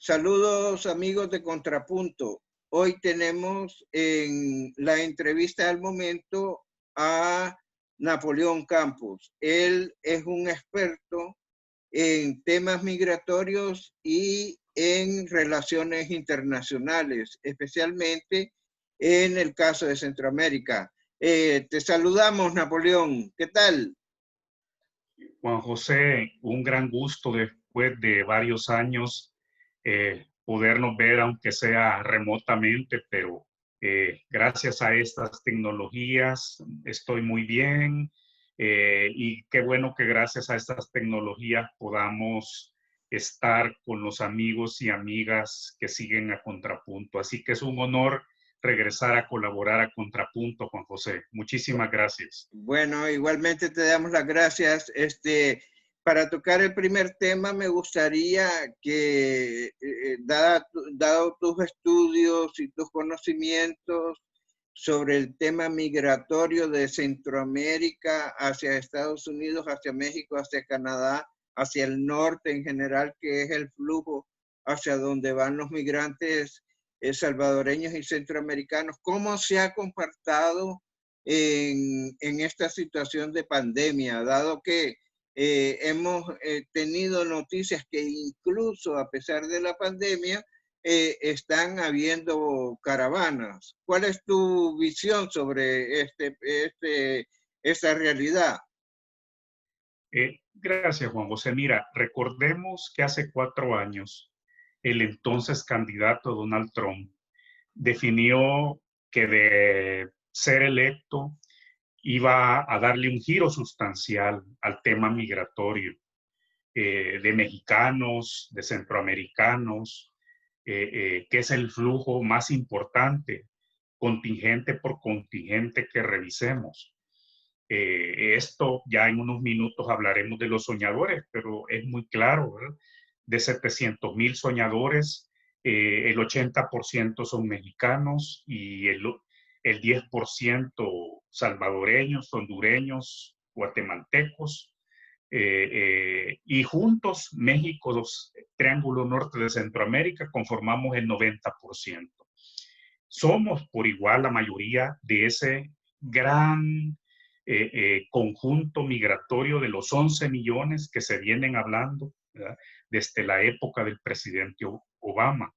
Saludos amigos de Contrapunto. Hoy tenemos en la entrevista al momento a Napoleón Campos. Él es un experto en temas migratorios y en relaciones internacionales, especialmente en el caso de Centroamérica. Te saludamos, Napoleón. ¿Qué tal? Juan José, un gran gusto después de varios años podernos ver, aunque sea remotamente, pero gracias a estas tecnologías estoy muy bien y qué bueno que gracias a estas tecnologías podamos estar con los amigos y amigas que siguen a Contrapunto. Así que es un honor regresar a colaborar a Contrapunto, Juan José. Muchísimas gracias. Bueno, igualmente te damos las gracias. Para tocar el primer tema, me gustaría que, dado tus estudios y tus conocimientos sobre el tema migratorio de Centroamérica hacia Estados Unidos, hacia México, hacia Canadá, hacia el norte en general, que es el flujo hacia donde van los migrantes salvadoreños y centroamericanos, ¿cómo se ha comportado en esta situación de pandemia, dado que hemos tenido noticias que incluso a pesar de la pandemia están habiendo caravanas? ¿Cuál es tu visión sobre esta realidad? Gracias, Juan José. Mira, recordemos que hace 4 años el entonces candidato Donald Trump definió que de ser electo iba a darle un giro sustancial al tema migratorio de mexicanos, de centroamericanos, que es el flujo más importante, contingente por contingente que revisemos. Esto ya en unos minutos hablaremos de los soñadores, pero es muy claro, ¿verdad? De 700,000 soñadores, el 80% son mexicanos y el 10% salvadoreños, hondureños, guatemaltecos. Y juntos, México, Triángulo Norte de Centroamérica, conformamos el 90%. Somos por igual la mayoría de ese gran conjunto migratorio de los 11 millones que se vienen hablando, ¿verdad? Desde la época del presidente Obama.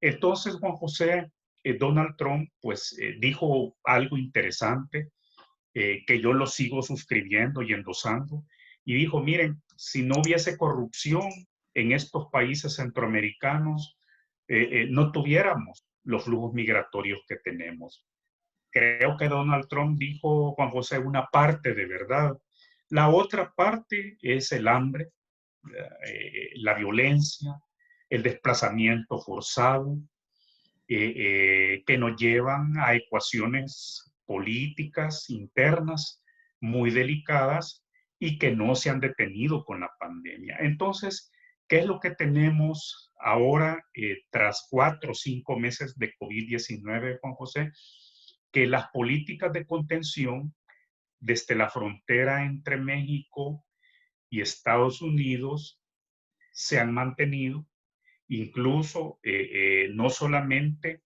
Entonces, Juan José, Donald Trump, pues dijo algo interesante que yo lo sigo suscribiendo y endosando, y dijo, miren, si no hubiese corrupción en estos países centroamericanos, no tuviéramos los flujos migratorios que tenemos. Creo que Donald Trump dijo, Juan José, una parte de verdad. La otra parte es el hambre, la violencia, el desplazamiento forzado, que nos llevan a ecuaciones políticas internas muy delicadas y que no se han detenido con la pandemia. Entonces, ¿qué es lo que tenemos ahora tras 4 o 5 meses de COVID-19, Juan José? Que las políticas de contención desde la frontera entre México y Estados Unidos se han mantenido. Incluso no solamente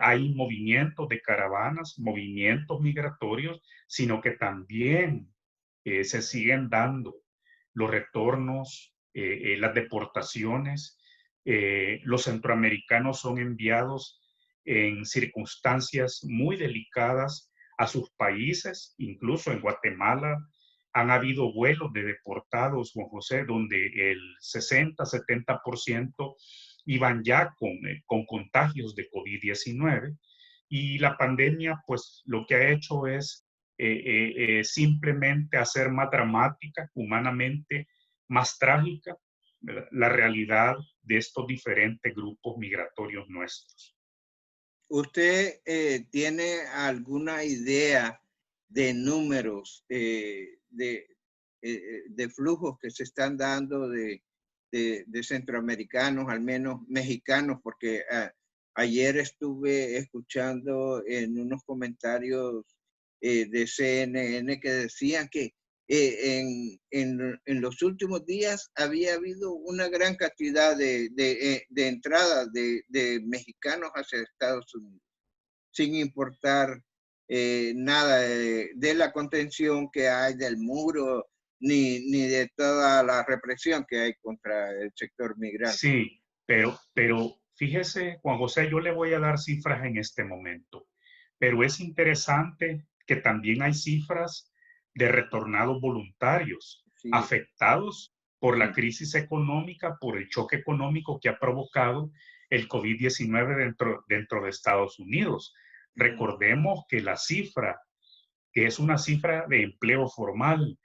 hay movimientos de caravanas, movimientos migratorios, sino que también se siguen dando los retornos, las deportaciones. Los centroamericanos son enviados en circunstancias muy delicadas a sus países, incluso en Guatemala han habido vuelos de deportados, Juan José, donde el 60-70% iban ya con contagios de COVID-19 y la pandemia pues lo que ha hecho es simplemente hacer más dramática, humanamente más trágica, ¿verdad? La realidad de estos diferentes grupos migratorios nuestros. ¿Usted tiene alguna idea de números de flujos que se están dando de centroamericanos, al menos mexicanos? Porque ayer estuve escuchando en unos comentarios de CNN que decían que en los últimos días había habido una gran cantidad de entradas de mexicanos hacia Estados Unidos, sin importar nada de la contención que hay del muro, ni de toda la represión que hay contra el sector migrante. Sí, pero fíjese, Juan José, yo le voy a dar cifras en este momento, pero es interesante que también hay cifras de retornados voluntarios Sí, afectados por la sí. crisis económica, por el choque económico que ha provocado el COVID-19 dentro de Estados Unidos. Recordemos que la cifra, que es una cifra de empleo formal,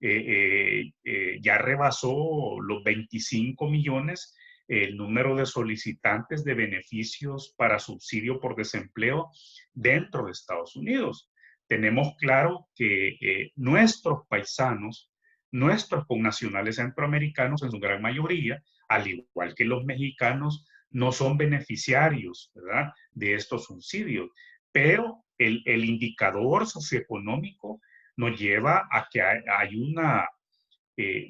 ya rebasó los 25 millones el número de solicitantes de beneficios para subsidio por desempleo dentro de Estados Unidos. Tenemos claro que nuestros paisanos, nuestros connacionales centroamericanos, en su gran mayoría, al igual que los mexicanos, no son beneficiarios, ¿verdad?, de estos subsidios. Pero el indicador socioeconómico nos lleva a que hay una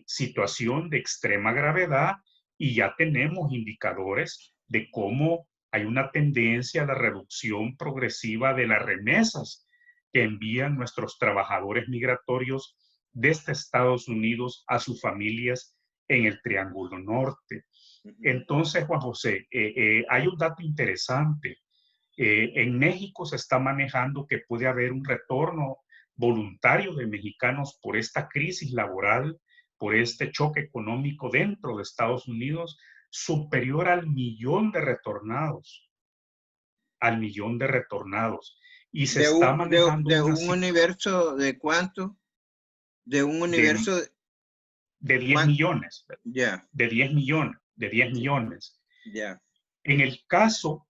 situación de extrema gravedad y ya tenemos indicadores de cómo hay una tendencia a la reducción progresiva de las remesas que envían nuestros trabajadores migratorios desde Estados Unidos a sus familias en el Triángulo Norte. Entonces, Juan José, hay un dato interesante. En México se está manejando que puede haber un retorno voluntario de mexicanos por esta crisis laboral, por este choque económico dentro de Estados Unidos, superior al millón de retornados, al millón de retornados. Y se está manejando De una un cifra universo de cuánto? De un de, universo de 10 ¿cuánto? millones, Ya, de 10 millones, de 10 millones. ya. En el caso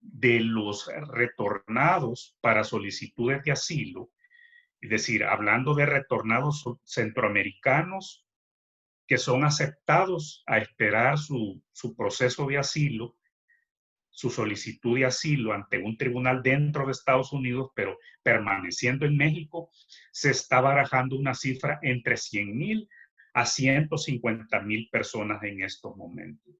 de los retornados para solicitudes de asilo, es decir, hablando de retornados centroamericanos que son aceptados a esperar su proceso de asilo, su solicitud de asilo ante un tribunal dentro de Estados Unidos, pero permaneciendo en México, se está barajando una cifra entre 100,000 a 150,000 personas en estos momentos.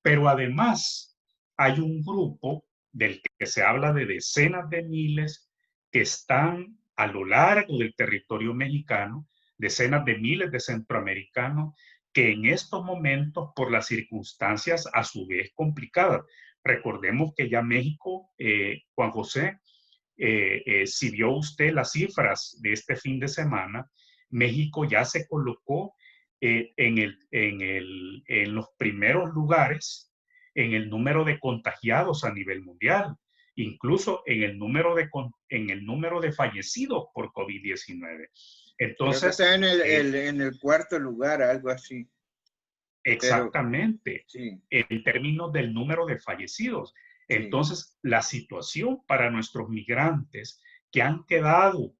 Pero además hay un grupo del que se habla de decenas de miles que están a lo largo del territorio mexicano, decenas de miles de centroamericanos que en estos momentos, por las circunstancias a su vez complicadas, recordemos que ya México, Juan José, si vio usted las cifras de este fin de semana, México ya se colocó en los primeros lugares en el número de contagiados a nivel mundial, incluso en el número de fallecidos por COVID-19. Creo que Entonces, está en el cuarto lugar, algo así. Pero exactamente, sí, en términos del número de fallecidos. sí. Entonces, la situación para nuestros migrantes que han quedado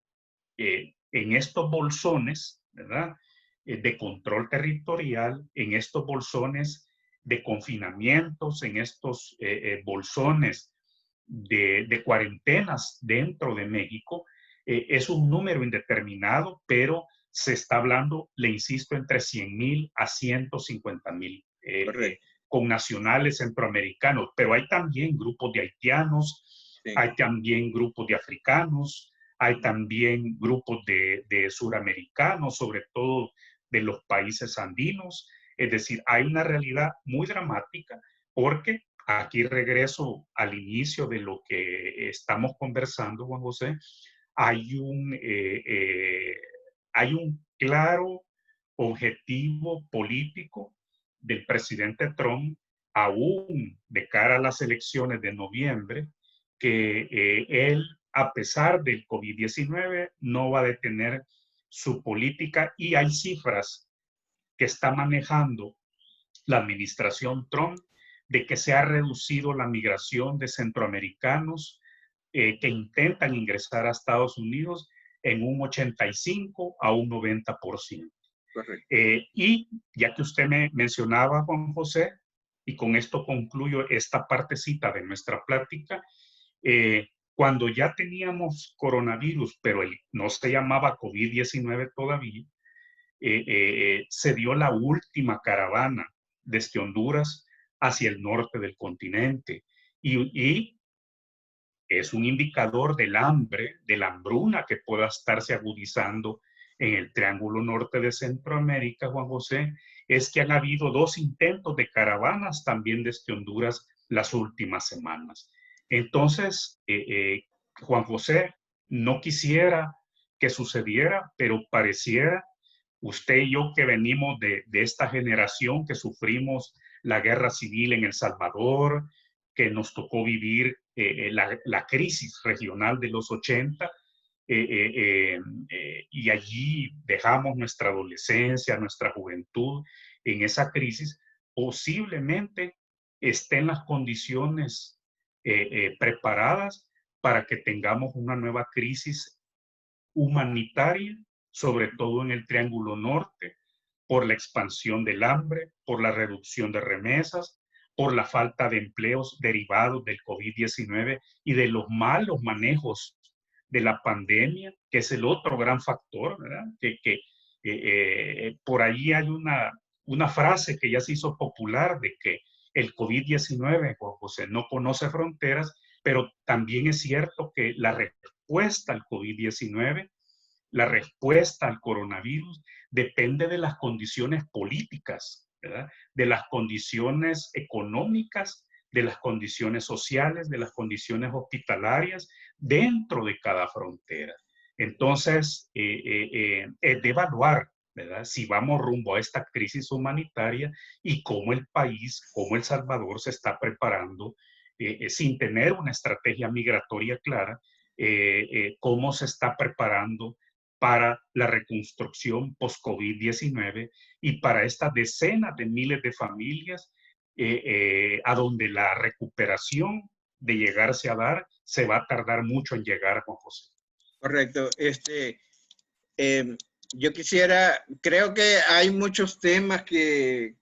en estos bolsones, ¿verdad? De control territorial, en estos bolsones de confinamientos, en estos bolsones de cuarentenas dentro de México, es un número indeterminado, pero se está hablando, le insisto, entre 100,000 a 150,000 Correcto. connacionales centroamericanos, pero hay también grupos de haitianos, Sí. hay también grupos de africanos, hay también grupos de suramericanos, sobre todo de los países andinos. Es decir, hay una realidad muy dramática porque aquí regreso al inicio de lo que estamos conversando, Juan José, hay hay un claro objetivo político del presidente Trump, aún de cara a las elecciones de noviembre, que él, a pesar del COVID-19, no va a detener su política y hay cifras que está manejando la administración Trump de que se ha reducido la migración de centroamericanos que intentan ingresar a Estados Unidos en un 85 a un 90%. Correcto. Y ya que usted me mencionaba, Juan José, y con esto concluyo esta partecita de nuestra plática, cuando ya teníamos coronavirus, pero no se llamaba COVID-19 todavía, se dio la última caravana desde Honduras hacia el norte del continente. Y es un indicador del hambre, de la hambruna que pueda estarse agudizando en el Triángulo Norte de Centroamérica, Juan José, es que han habido 2 intentos de caravanas también desde Honduras las últimas semanas. Entonces, Juan José, no quisiera que sucediera, pero pareciera, usted y yo que venimos de esta generación que sufrimos la guerra civil en El Salvador, que nos tocó vivir la crisis regional de los 80, y allí dejamos nuestra adolescencia, nuestra juventud en esa crisis, posiblemente estén las condiciones preparadas para que tengamos una nueva crisis humanitaria, sobre todo en el Triángulo Norte, por la expansión del hambre, por la reducción de remesas, por la falta de empleos derivados del COVID-19 y de los malos manejos de la pandemia, que es el otro gran factor, ¿verdad? Por ahí hay una frase que ya se hizo popular de que el COVID-19, José, no conoce fronteras, pero también es cierto que la respuesta al COVID-19, la respuesta al coronavirus, depende de las condiciones políticas, ¿verdad? De las condiciones económicas, de las condiciones sociales, de las condiciones hospitalarias dentro de cada frontera. Entonces, es de evaluar, ¿verdad? Si vamos rumbo a esta crisis humanitaria y cómo el país, cómo El Salvador se está preparando sin tener una estrategia migratoria clara, cómo se está preparando para la reconstrucción post-COVID-19 y para estas decenas de miles de familias a donde la recuperación de llegarse a dar se va a tardar mucho en llegar, Juan José. Correcto. Yo quisiera, creo que hay muchos temas que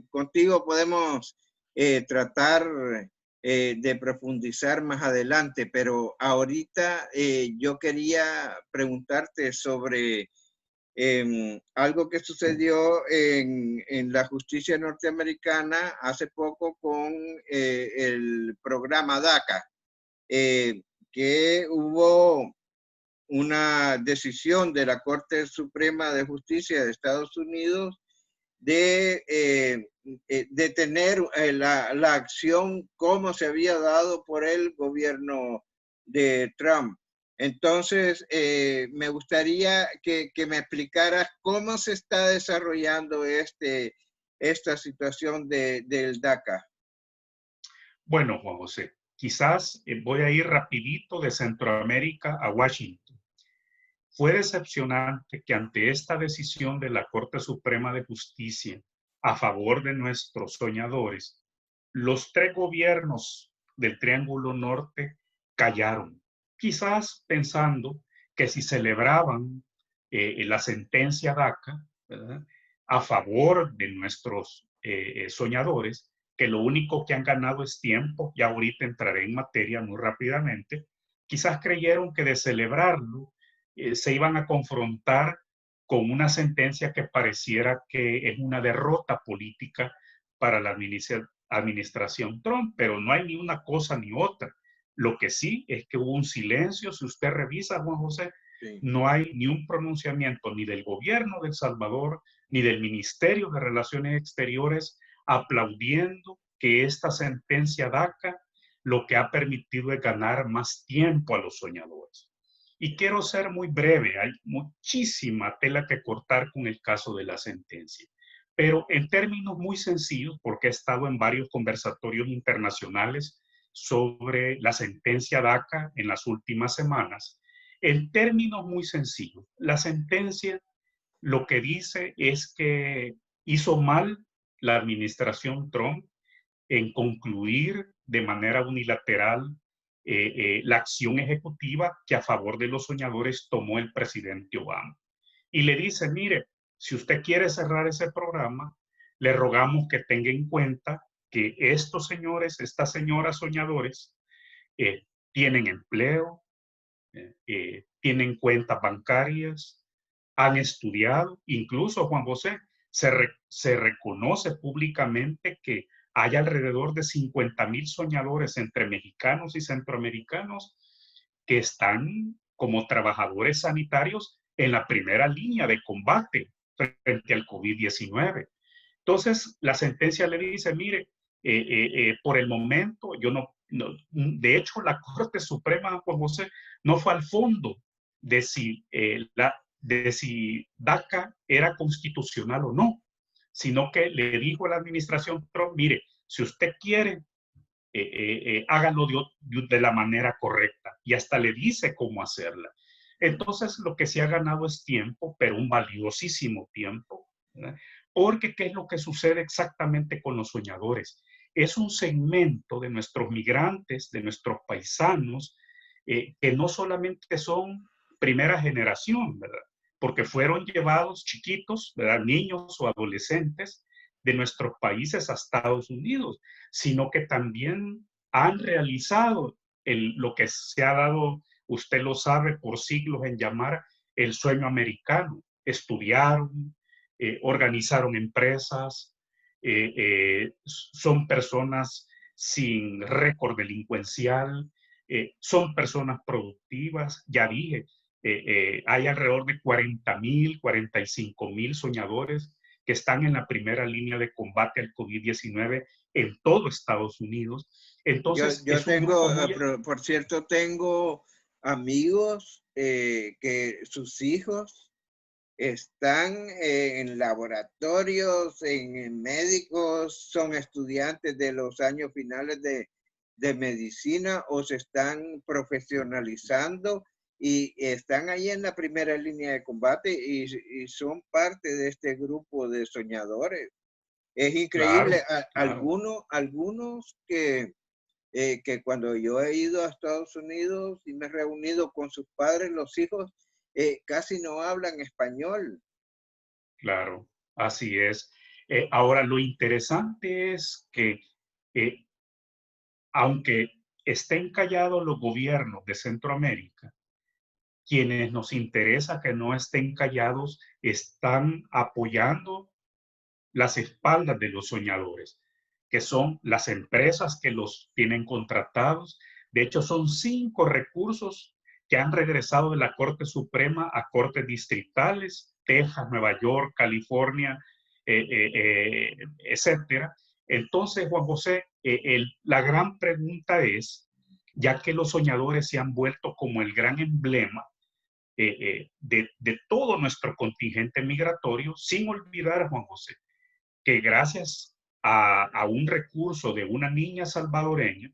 contigo podemos tratar de profundizar más adelante, pero ahorita yo quería preguntarte sobre algo que sucedió en la justicia norteamericana hace poco con el programa DACA, que hubo una decisión de la Corte Suprema de Justicia de Estados Unidos de detener la acción como se había dado por el gobierno de Trump. Entonces, me gustaría que me explicaras cómo se está desarrollando esta situación del DACA. Bueno, Juan José, quizás voy a ir rapidito de Centroamérica a Washington. Fue decepcionante que ante esta decisión de la Corte Suprema de Justicia a favor de nuestros soñadores, los 3 gobiernos del Triángulo Norte callaron, quizás pensando que si celebraban la sentencia DACA, ¿verdad?, a favor de nuestros soñadores, que lo único que han ganado es tiempo, y ahorita entraré en materia muy rápidamente, quizás creyeron que de celebrarlo se iban a confrontar con una sentencia que pareciera que es una derrota política para la administración Trump, pero no hay ni una cosa ni otra. Lo que sí es que hubo un silencio. Si usted revisa, Juan José, sí, no hay ni un pronunciamiento ni del gobierno de El Salvador, ni del Ministerio de Relaciones Exteriores aplaudiendo que esta sentencia DACA lo que ha permitido es ganar más tiempo a los soñadores. Y quiero ser muy breve, hay muchísima tela que cortar con el caso de la sentencia. Pero en términos muy sencillos, porque he estado en varios conversatorios internacionales sobre la sentencia DACA en las últimas semanas, en términos muy sencillos, la sentencia lo que dice es que hizo mal la administración Trump en concluir de manera unilateral la acción ejecutiva que a favor de los soñadores tomó el presidente Obama. Y le dice, mire, si usted quiere cerrar ese programa, le rogamos que tenga en cuenta que estos señores, estas señoras soñadores, tienen empleo, tienen cuentas bancarias, han estudiado, incluso Juan José, se reconoce públicamente que hay alrededor de 50,000 soñadores entre mexicanos y centroamericanos que están como trabajadores sanitarios en la primera línea de combate frente al COVID-19. Entonces, la sentencia le dice, mire, por el momento, yo de hecho, la Corte Suprema, Juan José, no fue al fondo de de si DACA era constitucional o no, sino que le dijo a la administración Trump, mire, si usted quiere, háganlo de la manera correcta, y hasta le dice cómo hacerla. Entonces, lo que se ha ganado es tiempo, pero un valiosísimo tiempo, ¿verdad? Porque ¿qué es lo que sucede exactamente con los soñadores? Es un segmento de nuestros migrantes, de nuestros paisanos, que no solamente son primera generación, ¿verdad? Porque fueron llevados chiquitos, ¿verdad? Niños o adolescentes de nuestros países a Estados Unidos, sino que también han realizado lo que se ha dado, usted lo sabe, por siglos en llamar el sueño americano. Estudiaron, organizaron empresas, son personas sin récord delincuencial, son personas productivas, ya dije, hay alrededor de 40,000, 45,000 soñadores que están en la primera línea de combate al COVID-19 en todo Estados Unidos. Entonces, Yo es un tengo, grupo muy... por cierto, tengo amigos que sus hijos están en laboratorios, en médicos, son estudiantes de los años finales de medicina o se están profesionalizando y están ahí en la primera línea de combate y son parte de este grupo de soñadores. Es increíble. Claro, claro. Algunos que cuando yo he ido a Estados Unidos y me he reunido con sus padres, los hijos casi no hablan español. Claro, así es. Ahora, lo interesante es que, eh, aunque estén callados los gobiernos de Centroamérica, quienes nos interesa que no estén callados están apoyando las espaldas de los soñadores, que son las empresas que los tienen contratados. De hecho, son 5 recursos que han regresado de la Corte Suprema a cortes distritales, Texas, Nueva York, California, etcétera. Entonces, Juan José, la gran pregunta es, ya que los soñadores se han vuelto como el gran emblema de todo nuestro contingente migratorio, sin olvidar, Juan José, que gracias a un recurso de una niña salvadoreña,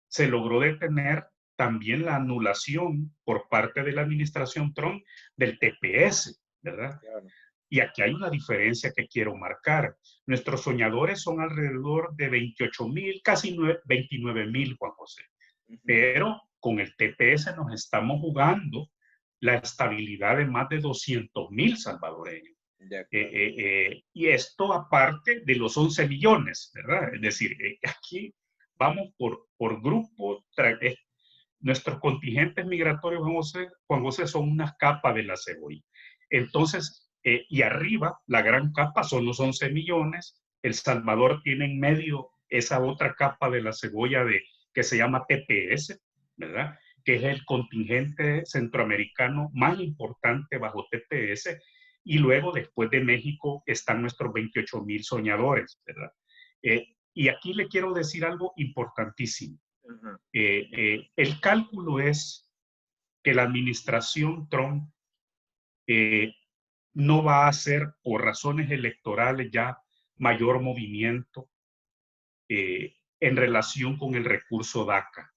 se logró detener también la anulación por parte de la administración Trump del TPS, ¿verdad? Claro. Y aquí hay una diferencia que quiero marcar. Nuestros soñadores son alrededor de 28,000, casi 29,000, Juan José. Pero con el TPS nos estamos jugando la estabilidad de más de 200,000 salvadoreños. Y esto aparte de los 11 millones, ¿verdad? Es decir, aquí vamos por grupo. Nuestros contingentes migratorios, Juan José, son una capa de la cebolla. Entonces, y arriba, la gran capa son los 11 millones. El Salvador tiene en medio esa otra capa de la cebolla que se llama TPS, ¿verdad? Que es el contingente centroamericano más importante bajo TPS. Y luego, después de México, están nuestros 28,000 soñadores, ¿verdad? Y aquí le quiero decir algo importantísimo. El cálculo es que la administración Trump no va a hacer, por razones electorales, ya mayor movimiento en relación con el recurso DACA.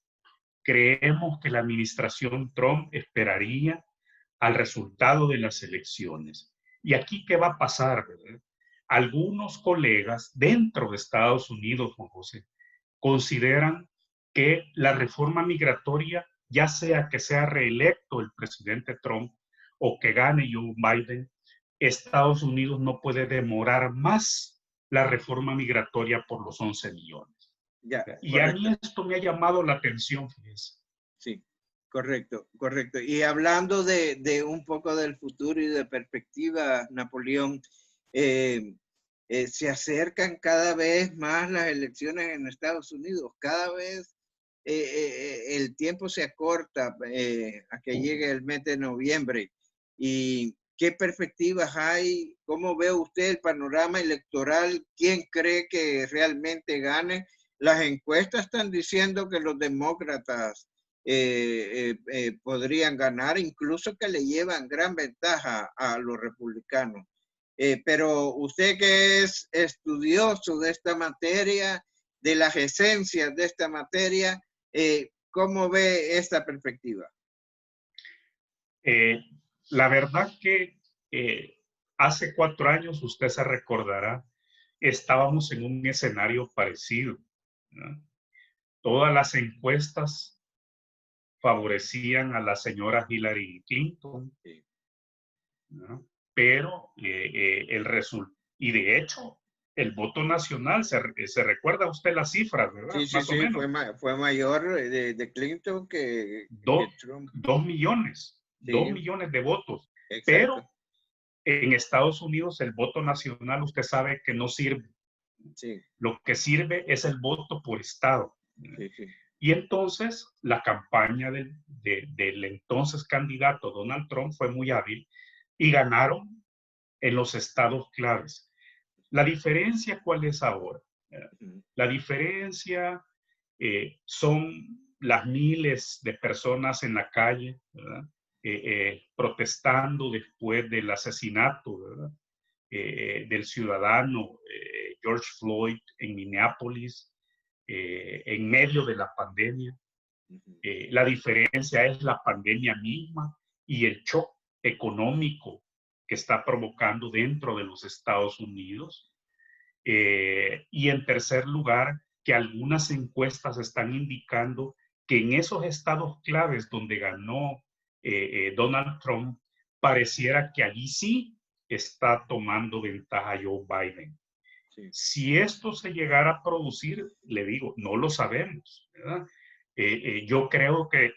Creemos que la administración Trump esperaría al resultado de las elecciones. ¿Y aquí qué va a pasar, verdad? Algunos colegas dentro de Estados Unidos, Juan José, consideran que la reforma migratoria, ya sea que sea reelecto el presidente Trump o que gane Joe Biden, Estados Unidos no puede demorar más la reforma migratoria por los 11 millones. Ya, Y a correcto. mí esto me ha llamado la atención, fíjense. Sí. Correcto, correcto. Y hablando de un poco del futuro y de perspectiva, Napoleón, eh, se acercan cada vez más las elecciones en Estados Unidos. Cada vez el tiempo se acorta a que llegue el mes de noviembre. ¿Y qué perspectivas hay? ¿Cómo ve usted el panorama electoral? ¿Quién cree que realmente gane? Las encuestas están diciendo que los demócratas podrían ganar, incluso que le llevan gran ventaja a los republicanos. Pero usted que es estudioso de esta materia, de las esencias de esta materia, ¿cómo ve esta perspectiva? Eh, la verdad que hace 4 años, usted se recordará, estábamos en un escenario parecido, ¿no? Todas las encuestas favorecían a la señora Hillary Clinton, ¿no? Pero el resultado, y de hecho, el voto nacional, se recuerda usted las cifras, ¿verdad? Sí, sí, Más o sí, menos. fue mayor de Clinton que Trump. 2 millones, dos Sí, millones de votos. exacto. Pero en Estados Unidos el voto nacional, usted sabe que no sirve. Sí, Lo que sirve es el voto por estado. sí, sí. Y entonces la campaña del entonces candidato Donald Trump fue muy hábil y ganaron en los estados claves. La diferencia, ¿cuál es ahora? La diferencia son las miles de personas en la calle, ¿verdad? Protestando después del asesinato, ¿verdad? Del ciudadano George Floyd en Minneapolis, en medio de la pandemia. La diferencia es la pandemia misma y el shock económico que está provocando dentro de los Estados Unidos. Y en tercer lugar, que algunas encuestas están indicando que en esos estados claves donde ganó Donald Trump, pareciera que allí sí está tomando ventaja Joe Biden. Sí. Si esto se llegara a producir, le digo, no lo sabemos, ¿verdad? Yo creo que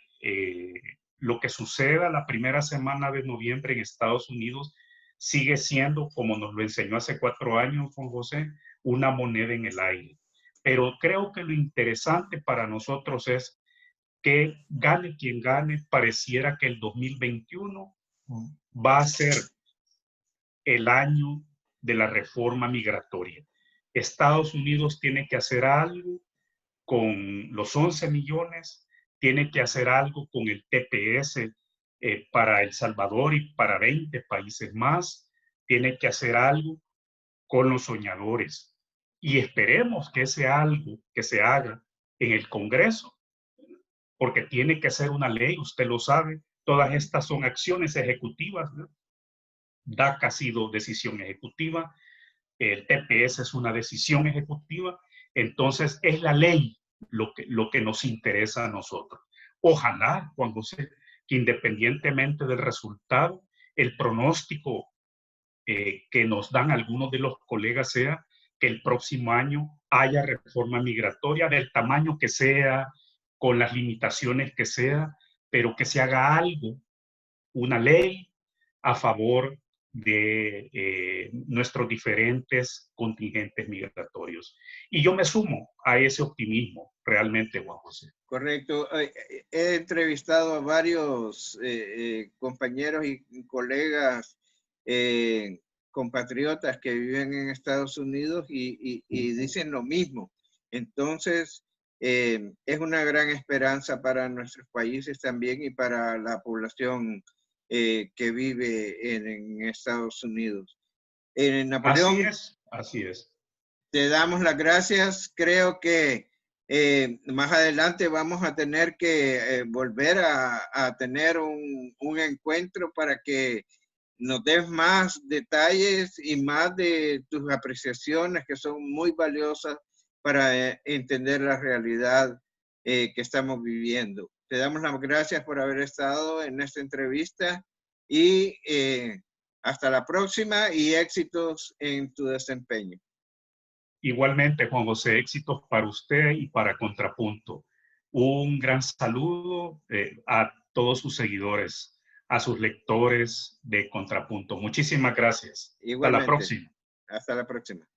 lo que suceda la primera semana de noviembre en Estados Unidos sigue siendo, como nos lo enseñó hace 4 años Juan José, una moneda en el aire. Pero creo que lo interesante para nosotros es que gane quien gane, pareciera que el 2021 va a ser el año de la reforma migratoria. Estados Unidos tiene que hacer algo con los 11 millones, tiene que hacer algo con el TPS para El Salvador y para 20 países más, tiene que hacer algo con los soñadores. Y esperemos que ese algo que se haga en el Congreso, porque tiene que ser una ley, usted lo sabe, todas estas son acciones ejecutivas, ¿no? DACA ha sido decisión ejecutiva, el TPS es una decisión ejecutiva, entonces es la ley lo que nos interesa a nosotros. Ojalá, Juan José, que independientemente del resultado, el pronóstico que nos dan algunos de los colegas sea que el próximo año haya reforma migratoria del tamaño que sea, con las limitaciones que sea, pero que se haga algo, una ley a favor de nuestros diferentes contingentes migratorios. Y yo me sumo a ese optimismo, realmente, Juan José. Correcto. He entrevistado a varios compañeros y colegas compatriotas que viven en Estados Unidos y dicen lo mismo. Entonces, es una gran esperanza para nuestros países también y para la población que vive en Estados Unidos. Así Napoleón, es, así es. te damos las gracias. Creo que más adelante vamos a tener que volver a tener un encuentro para que nos des más detalles y más de tus apreciaciones que son muy valiosas para entender la realidad que estamos viviendo. Te damos las gracias por haber estado en esta entrevista y hasta la próxima y éxitos en tu desempeño. Igualmente, Juan José, éxitos para usted y para Contrapunto. Un gran saludo a todos sus seguidores, a sus lectores de Contrapunto. Muchísimas gracias. Igualmente. Hasta la próxima. Hasta la próxima.